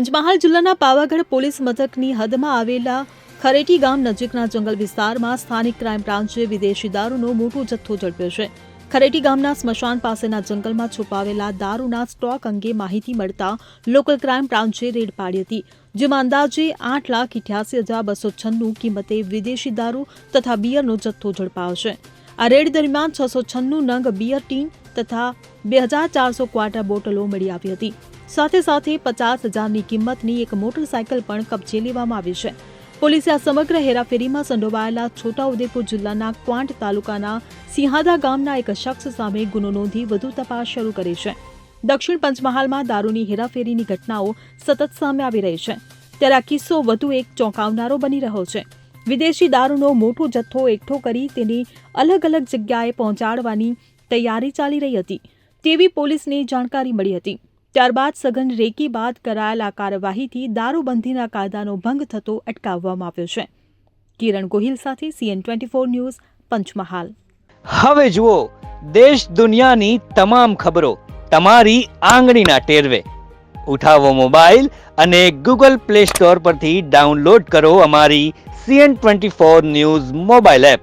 પંચમહાલ જિલ્લાના પાવાગઢ પોલીસ મથકની હદમાં આવેલા ખરેટી ગામ નજીકના જંગલ વિસ્તારમાં સ્થાનિક ક્રાઇમ બ્રાન્ચે વિદેશી દારૂનો મોટો જથ્થો ઝડપ્યો છે. ખરેટી ગામના સ્મશાન પાસેના જંગલમાં છુપાવેલા દારૂના સ્ટોક અંગે માહિતી મળતા લોકલ ક્રાઇમ બ્રાન્ચે રેડ પાડી હતી, જેમાં અંદાજે 8,88,296 કિંમતે વિદેશી દારૂ તથા બિયરનો જથ્થો ઝડપાયો છે. આ રેડ દરમિયાન 696 નંગ બિયર ટીન તથા 2,400 ક્વાર્ટર બોટલો મળી આવી હતી. સાથે સાથે 50,000ની કિંમતની એક મોટરસાયકલ પણ કબજે લેવામાં આવી છે. પોલીસે આ સમગ્ર હેરાફેરીમાં સંડોવાયેલા છોટાઉદેપુર જિલ્લાના ક્વાંટ તાલુકાના સિંહાદા ગામના એક શખ્સ સામે ગુનો નોંધી વધુ તપાસ શરૂ કરી છે. દક્ષિણ પંચમહાલમાં દારૂની હેરાફેરીની ઘટનાઓ સતત સામે આવી રહી છે, ત્યારે આ કિસ્સો વધુ એક ચોંકાવનારો બની રહ્યો છે. વિદેશી દારૂનો મોટો જથ્થો એકઠો કરી તેની અલગ અલગ જગ્યાએ પહોંચાડવાની તૈયારી ચાલી રહી હતી તેવી પોલીસને જાણકારી મળી હતી. ત્યારબાદ સઘન રેકી બાદ કરાયેલ આ કાર્યવાહીથી દારૂબંધીના કાયદાનો ભંગ થતો અટકાવવામાં આવ્યો છે. કિરણ ગોહિલ સાથે CN24 ન્યૂઝ, પંચમહાલ. હવે જુઓ દેશ દુનિયાની તમામ ખબરો તમારી આંગળીના ટેરવે. ઉઠાવો મોબાઈલ અને Google Play Store પરથી ડાઉનલોડ કરો અમારી CN24 ન્યૂઝ મોબાઈલ એપ.